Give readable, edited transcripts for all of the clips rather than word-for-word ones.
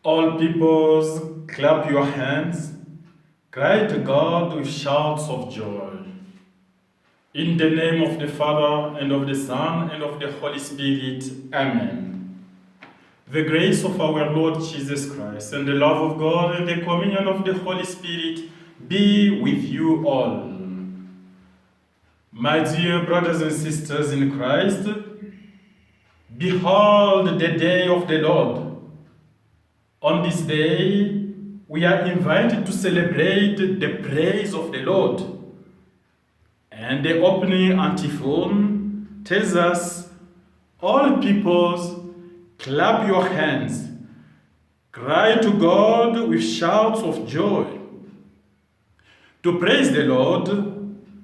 All peoples, clap your hands, cry to God with shouts of joy. In the name of the Father, and of the Son, and of the Holy Spirit. Amen. The grace of our Lord Jesus Christ, and the love of God, and the communion of the Holy Spirit be with you all. My dear brothers and sisters in Christ, behold the day of the Lord. On this day, we are invited to celebrate the praise of the Lord. And the opening antiphon tells us, all peoples, clap your hands, cry to God with shouts of joy. To praise the Lord,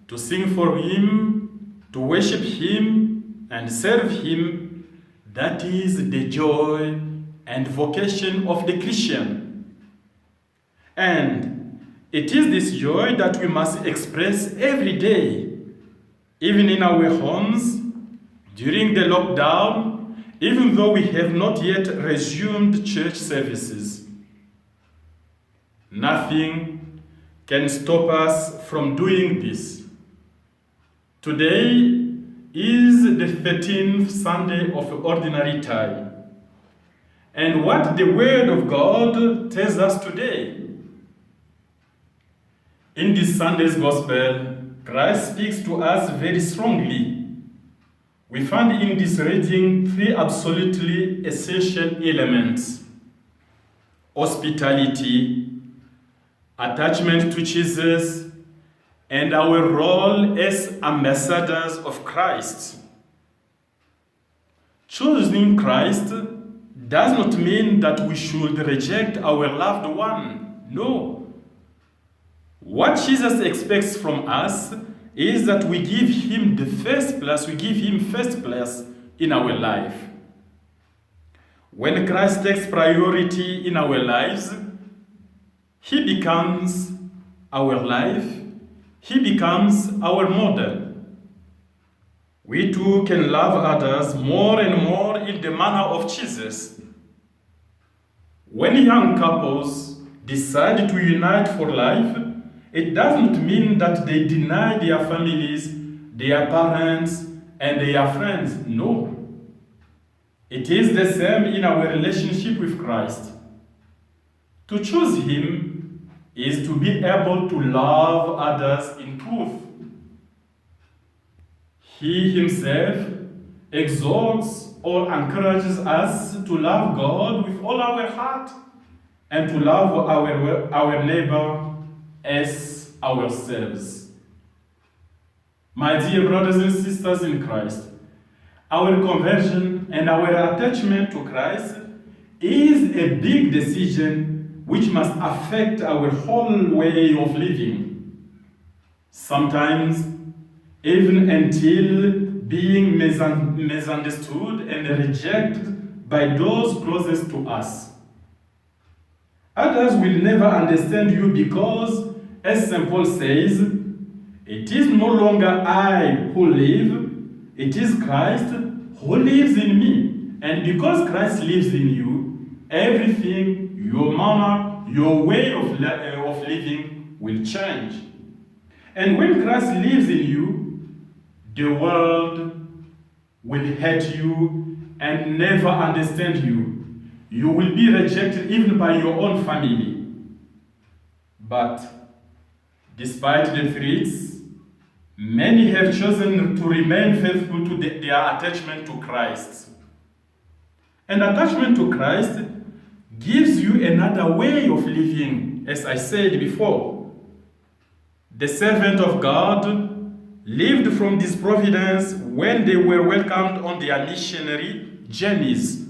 to sing for Him, to worship Him, and serve Him, that is the joy and vocation of the Christian. And it is this joy that we must express every day, even in our homes, during the lockdown, even though we have not yet resumed church services. Nothing can stop us from doing this. Today is the 13th Sunday of Ordinary Time. And what the Word of God tells us today. In this Sunday's Gospel, Christ speaks to us very strongly. We find in this reading three absolutely essential elements: hospitality, attachment to Jesus, and our role as ambassadors of Christ. Choosing Christ does not mean that we should reject our loved one. No. What Jesus expects from us is that we give him first place in our life. When Christ takes priority in our lives, he becomes our life, he becomes our model. We too can love others more and more in the manner of Jesus. When young couples decide to unite for life, it doesn't mean that they deny their families, their parents, and their friends. No. It is the same in our relationship with Christ. To choose Him is to be able to love others in truth. He Himself exhorts or encourages us to love God with all our heart and to love our neighbor as ourselves. My dear brothers and sisters in Christ, our conversion and our attachment to Christ is a big decision which must affect our whole way of living. Sometimes, even until being misunderstood and rejected by those closest to us. Others will never understand you because, as St. Paul says, it is no longer I who live, it is Christ who lives in me. And because Christ lives in you, everything, your manner, your way of living will change. And when Christ lives in you, the world will hate you and never understand you. You will be rejected even by your own family. But despite the threats, many have chosen to remain faithful to their attachment to Christ. And attachment to Christ gives you another way of living, as I said before. The servant of God lived from this providence when they were welcomed on their missionary journeys.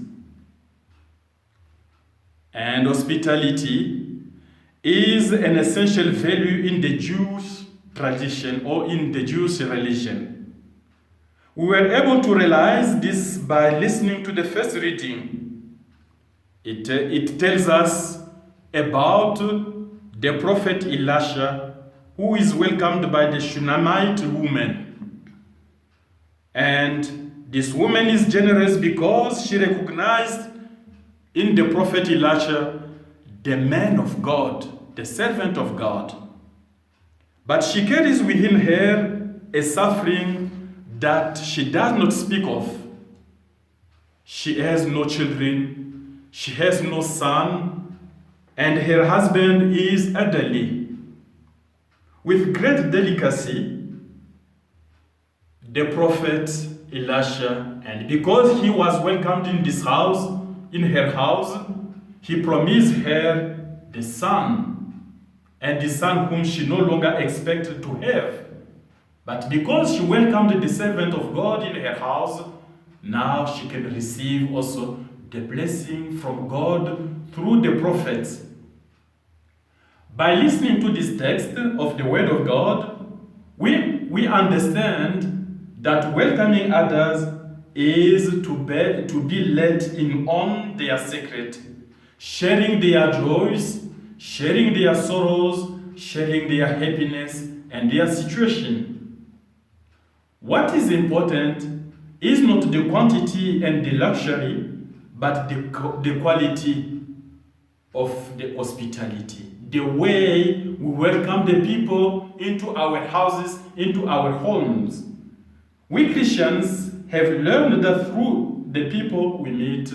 And hospitality is an essential value in the Jewish tradition or in the Jewish religion. We were able to realize this by listening to the first reading. It tells us about the prophet Elisha, who is welcomed by the Shunammite woman. And this woman is generous because she recognized in the prophet Elisha the man of God, the servant of God. But she carries within her a suffering that she does not speak of. She has no children, she has no son, and her husband is elderly. With great delicacy, the prophet Elisha, and because he was welcomed in this house, in her house, he promised her the son, and the son whom she no longer expected to have. But because she welcomed the servant of God in her house, now she can receive also the blessing from God through the prophets. By listening to this text of the Word of God, we understand that welcoming others is to be let in on their secret, sharing their joys, sharing their sorrows, sharing their happiness and their situation. What is important is not the quantity and the luxury, but the quality of the hospitality. The way we welcome the people into our houses, into our homes. We Christians have learned that through the people we meet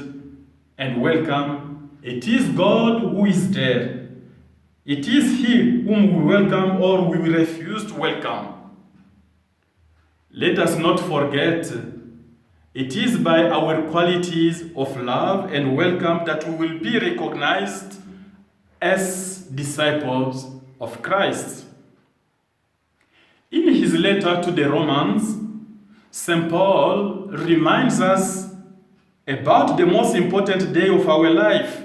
and welcome, it is God who is there. It is He whom we welcome or we refuse to welcome. Let us not forget, it is by our qualities of love and welcome that we will be recognized as disciples of Christ. In his letter to the Romans, St. Paul reminds us about the most important day of our life,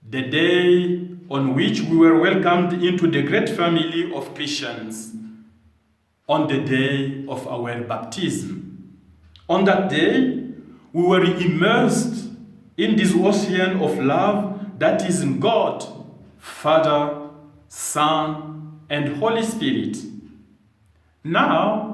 the day on which we were welcomed into the great family of Christians, on the day of our baptism. On that day, we were immersed in this ocean of love that is in God, Father, Son, and Holy Spirit. Now,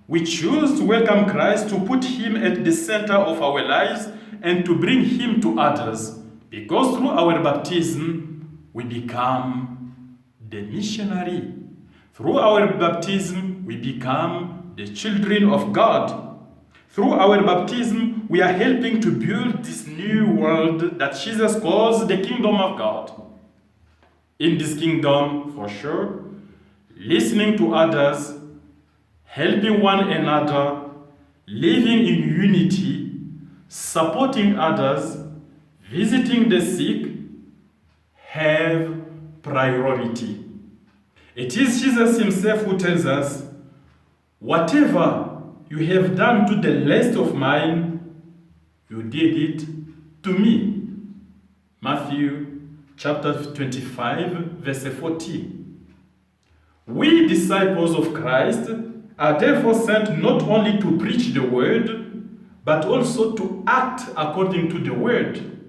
we choose to welcome Christ, to put Him at the center of our lives, and to bring Him to others, because through our baptism, we become the missionary. Through our baptism, we become the children of God. Through our baptism, we are helping to build this new world that Jesus calls the kingdom of God. In this kingdom, for sure, listening to others, helping one another, living in unity, supporting others, visiting the sick, have priority. It is Jesus Himself who tells us, whatever you have done to the least of mine, you did it to me. Matthew chapter 25, verse 14. We disciples of Christ are therefore sent not only to preach the word, but also to act according to the word.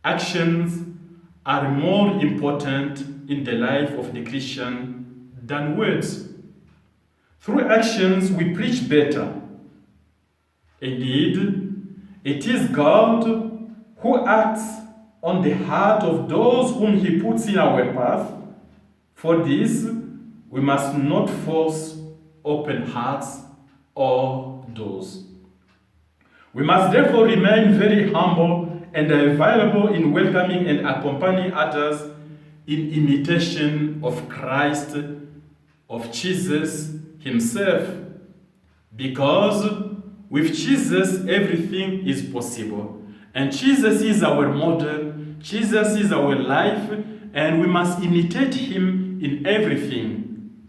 Actions are more important in the life of the Christian than words. Through actions, we preach better. Indeed, it is God who acts on the heart of those whom He puts in our path. For this, we must not force open hearts or doors. We must therefore remain very humble and available in welcoming and accompanying others in imitation of Christ, of Jesus Himself. Because with Jesus, everything is possible. And Jesus is our model, Jesus is our life, and we must imitate Him in everything.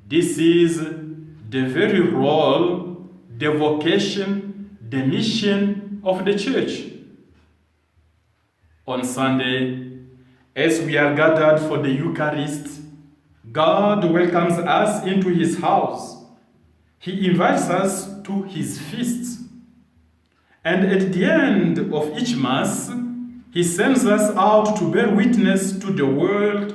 This is the very role, the vocation, the mission of the church. On Sunday, as we are gathered for the Eucharist, God welcomes us into His house. He invites us to His feasts. And at the end of each Mass, He sends us out to bear witness to the world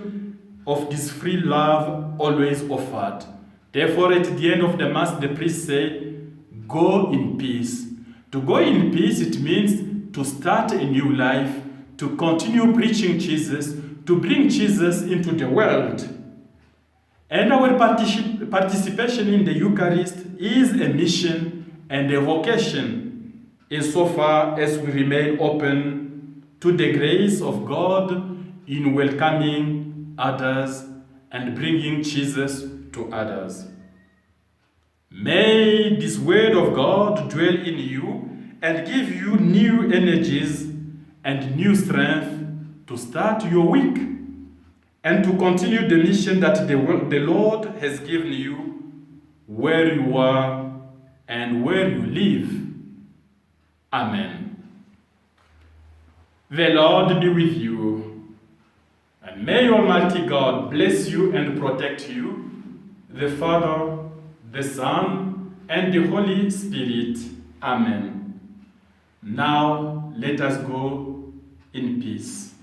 of this free love always offered. Therefore, at the end of the Mass, the priest say, "Go in peace." To go in peace, it means to start a new life, to continue preaching Jesus, to bring Jesus into the world. And our participation in the Eucharist is a mission and a vocation, insofar as we remain open to the grace of God in welcoming others and bringing Jesus to others. May this word of God dwell in you and give you new energies and new strength to start your week and to continue the mission that the Lord has given you where you are and where you live. Amen. The Lord be with you, and may Almighty God bless you and protect you, the Father, the Son, and the Holy Spirit. Amen. Now let us go in peace.